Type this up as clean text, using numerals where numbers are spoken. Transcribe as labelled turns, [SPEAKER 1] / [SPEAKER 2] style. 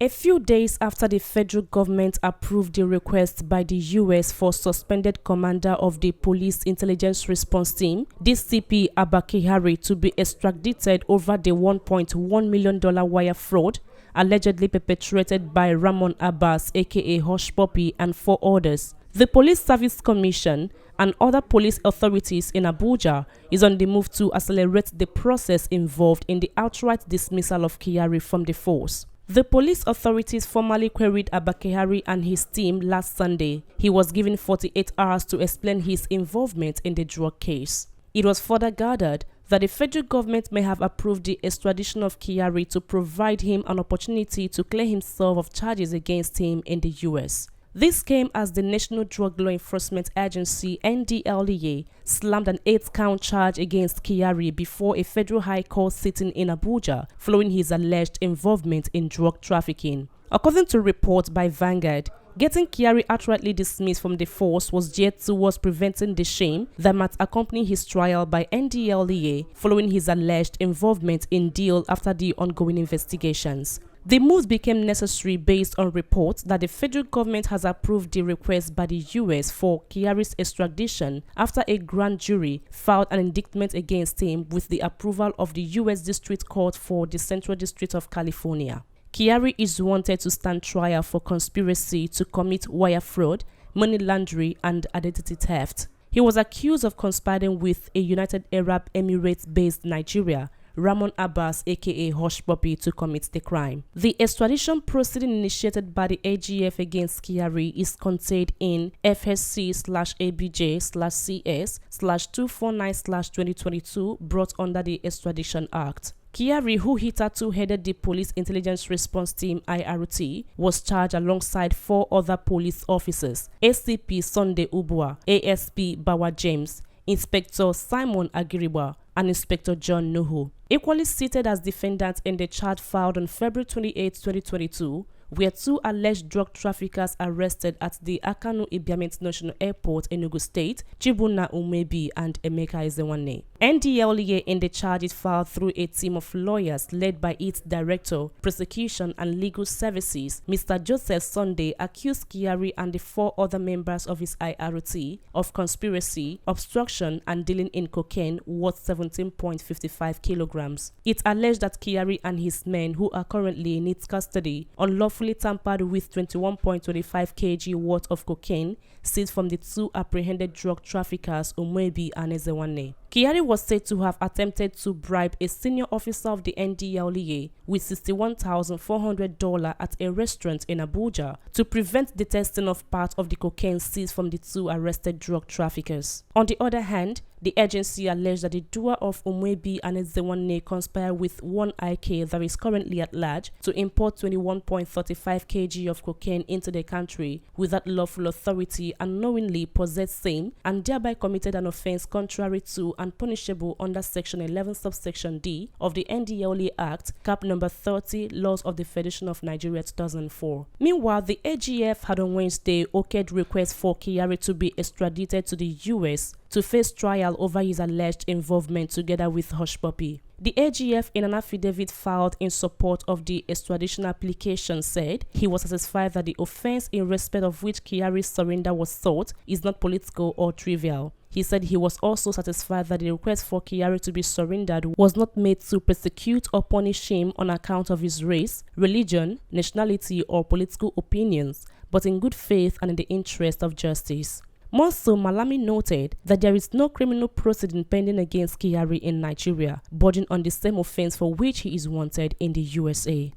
[SPEAKER 1] A few days after the federal government approved the request by the U.S. for suspended commander of the Police Intelligence Response Team, DCP Abba Kyari, to be extradited over the $1.1 million wire fraud allegedly perpetrated by Ramon Abbas aka Hush Puppy and 4 others. The Police Service Commission and other police authorities in Abuja is on the move to accelerate the process involved in the outright dismissal of Kyari from the force. The police authorities formally queried Abba Kyari and his team last Sunday. He was given 48 hours to explain his involvement in the drug case. It was further gathered that the federal government may have approved the extradition of Kyari to provide him an opportunity to clear himself of charges against him in the U.S. This came as the National Drug Law Enforcement Agency (Ndlea) slammed an 8-count charge against Kyari before a federal high court sitting in Abuja following his alleged involvement in drug trafficking. According to reports by Vanguard, getting Kyari outrightly dismissed from the force was geared towards preventing the shame that might accompany his trial by Ndlea following his alleged involvement in deal after the ongoing investigations. The move became necessary based on reports that the federal government has approved the request by the U.S. for Kyari's extradition after a grand jury filed an indictment against him with the approval of the U.S. District Court for the Central District of California. Kyari is wanted to stand trial for conspiracy to commit wire fraud, money laundering, and identity theft. He was accused of conspiring with a United Arab Emirates-based Nigeria, Ramon Abbas aka Hush Puppy, to commit the crime. The extradition proceeding initiated by the AGF against Kyari is contained in FSC/ABJ/CS/249/2022 brought under the Extradition Act. Kyari, who hitherto headed the Police Intelligence Response Team (IRT), was charged alongside 4 other police officers: ACP Sunday Ubua, ASP Bawa James, Inspector Simon Agiriba, and Inspector John Nuhu. Equally seated as defendants in the charge filed on February 28, 2022, were 2 alleged drug traffickers arrested at the Akanu Ibiam International Airport, Enugu State, Chibuna Umebi and Emeka Ezewane. Ndlea in the charges filed through a team of lawyers led by its Director, Prosecution and Legal Services, Mr. Joseph Sunday, accused Kyari and the 4 other members of his IRT of conspiracy, obstruction and dealing in cocaine worth 17.55 kilograms. It alleged that Kyari and his men, who are currently in its custody, unlawfully tampered with 21.25 kg worth of cocaine seized from the 2 apprehended drug traffickers Umebi and Ezewane. Kyari was said to have attempted to bribe a senior officer of the Ndlea with $61,400 at a restaurant in Abuja to prevent the testing of part of the cocaine seized from the 2 arrested drug traffickers. On the other hand, the agency alleged that the duo of Umebi and Ezewane conspired with one IK that is currently at large to import 21.35 kg of cocaine into the country without lawful authority and knowingly possessed same, and thereby committed an offense contrary to and punishable under Section 11 subsection D of the Ndlea Act, Cap number 30, Laws of the Federation of Nigeria 2004. Meanwhile, the AGF had on Wednesday okayed request for Kyari to be extradited to the US to face trial over his alleged involvement together with Hush Puppy. The AGF, in an affidavit filed in support of the extradition application, said he was satisfied that the offense in respect of which Kyari's surrender was sought is not political or trivial. He said he was also satisfied that the request for Kyari to be surrendered was not made to persecute or punish him on account of his race, religion, nationality, or political opinions, but in good faith and in the interest of justice. More so, Malami noted that there is no criminal proceeding pending against Kyari in Nigeria, bordering on the same offense for which he is wanted in the USA.